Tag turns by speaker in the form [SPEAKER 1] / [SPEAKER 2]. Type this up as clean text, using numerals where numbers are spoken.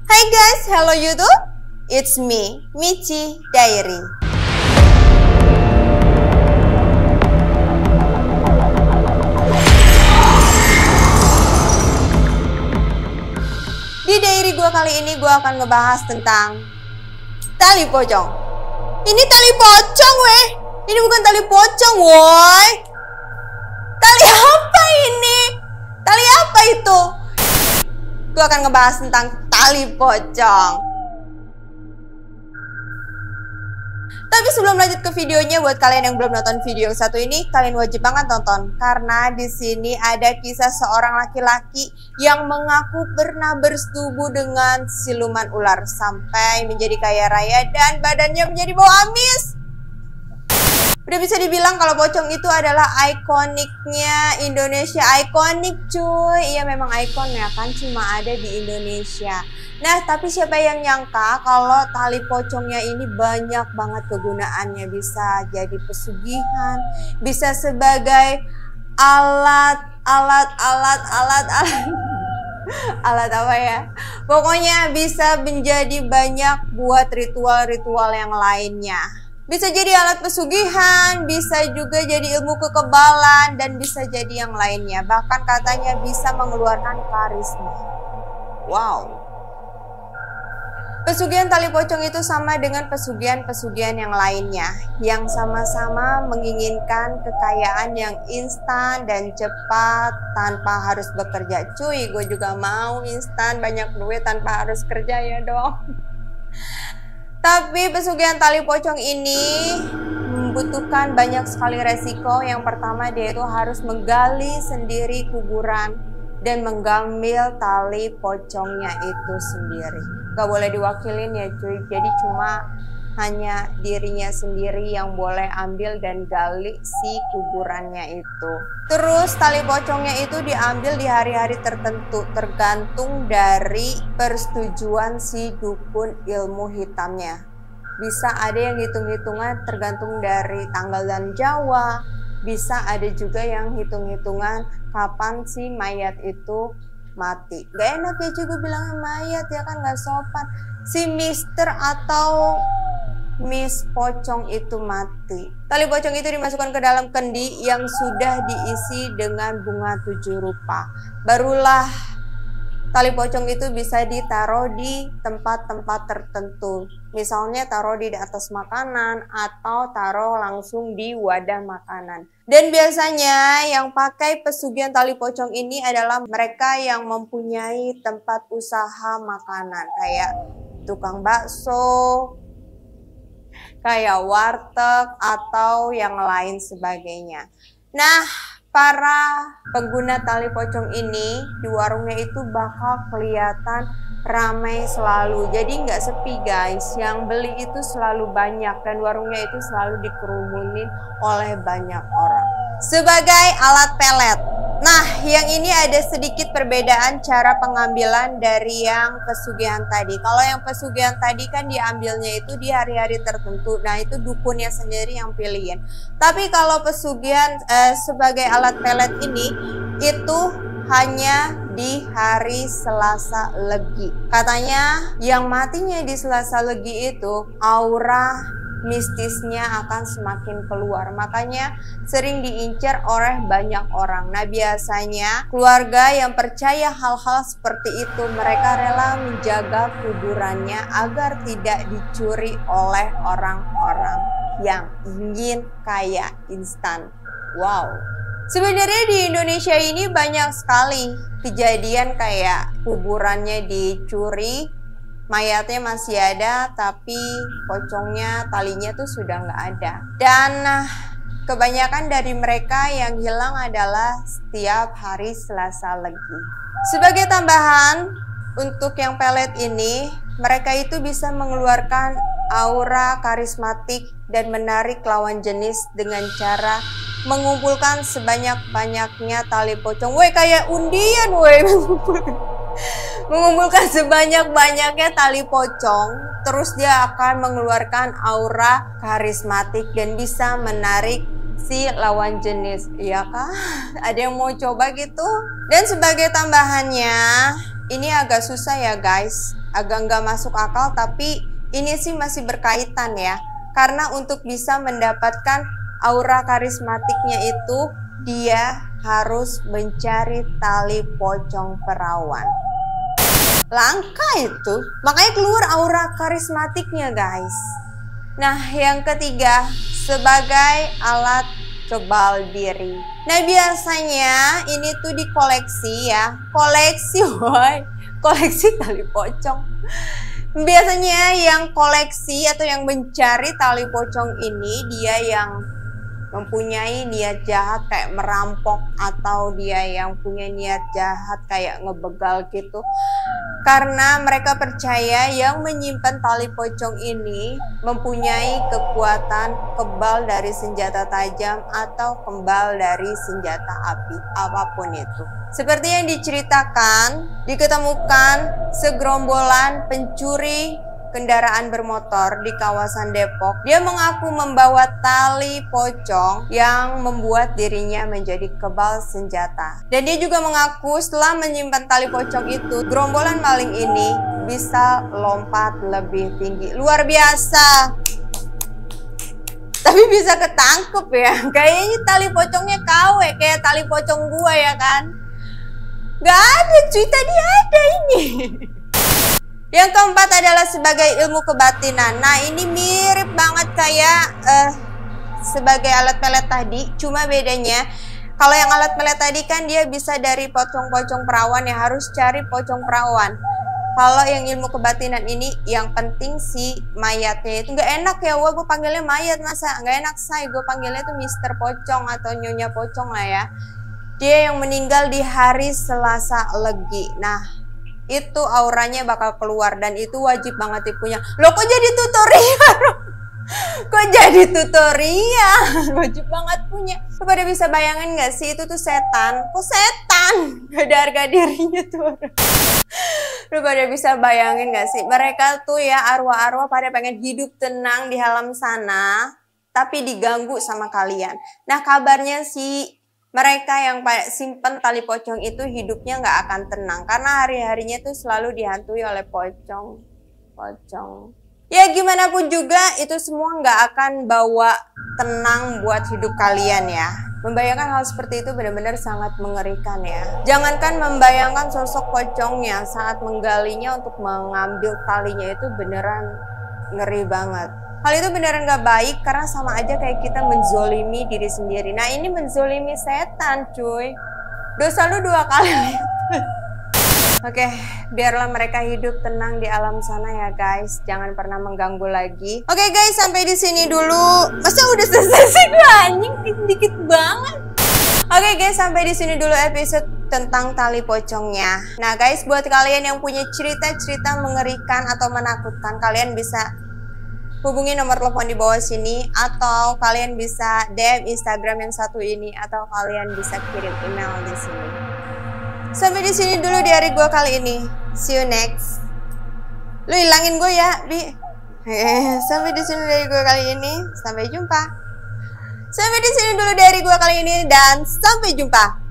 [SPEAKER 1] Hai guys, hello YouTube. It's me, Michi Diary. Di diary gue kali ini gue akan ngebahas tentang tali pocong. Ini tali pocong weh. Ini bukan tali pocong woi. Tali apa ini? Tali apa itu? Gue akan ngebahas tentang tali pocong. Tapi sebelum lanjut ke videonya, buat kalian yang belum nonton video yang satu ini, kalian wajib banget tonton karena di sini ada kisah seorang laki-laki yang mengaku pernah bersetubuh dengan siluman ular sampai menjadi kaya raya dan badannya menjadi bau amis. Udah bisa dibilang kalau pocong itu adalah ikoniknya Indonesia. Ikonik cuy. Iya memang ikon ya kan, cuma ada di Indonesia. Nah tapi siapa yang nyangka kalau tali pocongnya ini banyak banget kegunaannya. Bisa jadi pesugihan, bisa sebagai alat apa ya, pokoknya bisa menjadi banyak buat ritual-ritual yang lainnya. Bisa jadi alat pesugihan, bisa juga jadi ilmu kekebalan, dan bisa jadi yang lainnya. Bahkan katanya bisa mengeluarkan karisma. Wow. Pesugihan tali pocong itu sama dengan pesugihan-pesugihan yang lainnya, yang sama-sama menginginkan kekayaan yang instan dan cepat tanpa harus bekerja. Cuy, gue juga mau instan, banyak duit tanpa harus kerja ya dong. Tapi pesugihan tali pocong ini membutuhkan banyak sekali resiko. Yang pertama, dia itu harus menggali sendiri kuburan dan menggambil tali pocongnya itu sendiri. Gak boleh diwakilin ya cuy. Jadi cuma hanya dirinya sendiri yang boleh ambil dan gali si kuburannya itu. Terus tali pocongnya itu diambil di hari-hari tertentu, tergantung dari persetujuan si dukun ilmu hitamnya. Bisa ada yang hitung-hitungan tergantung dari tanggal dan Jawa. Bisa ada juga yang hitung-hitungan kapan si mayat itu mati. Gak enak ya juga bilangnya mayat ya kan, gak sopan. Si Mister atau Miss pocong itu mati. Tali pocong itu dimasukkan ke dalam kendi yang sudah diisi dengan bunga 7 rupa. Barulah tali pocong itu bisa ditaruh di tempat-tempat tertentu. Misalnya taruh di atas makanan atau taruh langsung di wadah makanan. Dan biasanya yang pakai pesugihan tali pocong ini adalah mereka yang mempunyai tempat usaha makanan. Kayak tukang bakso, kayak warteg atau yang lain sebagainya. Nah, para pengguna tali pocong ini di warungnya itu bakal kelihatan ramai selalu. Jadi nggak sepi guys, yang beli itu selalu banyak dan warungnya itu selalu dikerumunin oleh banyak orang. Sebagai alat pelet. Nah, yang ini ada sedikit perbedaan cara pengambilan dari yang pesugihan tadi. Kalau yang pesugihan tadi kan diambilnya itu di hari-hari tertentu. Nah, itu dukunnya sendiri yang pilihin. Tapi kalau pesugihan sebagai alat pelet ini, itu hanya di hari Selasa Legi. Katanya yang matinya di Selasa Legi itu aura mistisnya akan semakin keluar, makanya sering diincar oleh banyak orang. Nah biasanya keluarga yang percaya hal-hal seperti itu, mereka rela menjaga kuburannya agar tidak dicuri oleh orang-orang yang ingin kaya instan. Wow. Sebenarnya di Indonesia ini banyak sekali kejadian kayak kuburannya dicuri, mayatnya masih ada tapi pocongnya, talinya tuh sudah nggak ada. Dan kebanyakan dari mereka yang hilang adalah setiap hari Selasa Legi. Sebagai tambahan untuk yang pelet ini, mereka itu bisa mengeluarkan aura karismatik dan menarik lawan jenis dengan cara mengumpulkan sebanyak-banyaknya tali pocong. Woi, kayak undian woi. Mengumpulkan sebanyak-banyaknya tali pocong, terus dia akan mengeluarkan aura karismatik dan bisa menarik si lawan jenis. Iya kah? Ada yang mau coba gitu? Dan sebagai tambahannya, ini agak susah ya guys, agak nggak masuk akal, tapi ini sih masih berkaitan ya. Karena untuk bisa mendapatkan aura karismatiknya itu, dia harus mencari tali pocong perawan. Langka itu, makanya keluar aura karismatiknya guys. Nah, yang ketiga, sebagai alat kebal diri. Nah, biasanya ini tuh dikoleksi ya. Koleksi, woy. Koleksi tali pocong. Biasanya yang koleksi atau yang mencari tali pocong ini, dia yang mempunyai niat jahat kayak merampok, atau dia yang punya niat jahat kayak ngebegal gitu. Karena mereka percaya yang menyimpan tali pocong ini mempunyai kekuatan kebal dari senjata tajam atau kebal dari senjata api, apapun itu. Seperti yang diceritakan, diketemukan segerombolan pencuri kendaraan bermotor di kawasan Depok. Dia mengaku membawa tali pocong yang membuat dirinya menjadi kebal senjata. Dan dia juga mengaku setelah menyimpan tali pocong itu, gerombolan maling ini bisa lompat lebih tinggi. Luar biasa. Tapi bisa ketangkep ya. Kayaknya tali pocongnya KW, kayak tali pocong gua ya kan. Gak ada cuy, tadi ada ini. Yang keempat adalah sebagai ilmu kebatinan. Nah, ini mirip banget kayak sebagai alat pelet tadi. Cuma bedanya, kalau yang alat pelet tadi kan dia bisa dari pocong-pocong perawan, ya harus cari pocong perawan. Kalau yang ilmu kebatinan ini, yang penting si mayatnya itu. Gak enak ya, wah gue panggilnya mayat, masa gak enak say. Gue panggilnya tuh Mister Pocong atau Nyonya Pocong lah ya. Dia yang meninggal di hari Selasa Legi. Nah, itu auranya bakal keluar dan itu wajib banget dipunya. Loh, kok jadi tutorial? Kok jadi tutorial? Wajib banget punya. Lu pada bisa bayangin gak sih, itu tuh setan. Kok setan? Gak ada harga dirinya tuh. Lu pada bisa bayangin gak sih, mereka tuh ya arwah-arwah pada pengen hidup tenang di alam sana, tapi diganggu sama kalian. Nah, kabarnya sih mereka yang simpen tali pocong itu hidupnya nggak akan tenang. Karena hari-harinya tuh selalu dihantui oleh pocong. Ya gimana pun juga itu semua nggak akan bawa tenang buat hidup kalian ya. Membayangkan hal seperti itu benar-benar sangat mengerikan ya. Jangankan membayangkan sosok pocongnya saat menggalinya untuk mengambil talinya, itu beneran ngeri banget. Hal itu beneran gak baik karena sama aja kayak kita menzolimi diri sendiri. Nah, ini menzolimi setan cuy. Dosa lu 2 kali lipat. Oke, biarlah mereka hidup tenang di alam sana ya guys. Jangan pernah mengganggu lagi. Oke guys, sampai di sini dulu. Masa udah selesai sih, gue anjing dikit banget. Oke guys, sampai di sini dulu episode tentang tali pocongnya. Nah guys, buat kalian yang punya cerita-cerita mengerikan atau menakutkan, kalian bisa hubungi nomor telepon di bawah sini, atau kalian bisa DM Instagram yang satu ini, atau kalian bisa kirim email di sini. Sampai di sini dulu di hari gue kali ini. See you next. Lu hilangin gue ya, Bi. Sampai di sini dari gue kali ini. Sampai jumpa. Sampai di sini dulu dari gue kali ini dan sampai jumpa.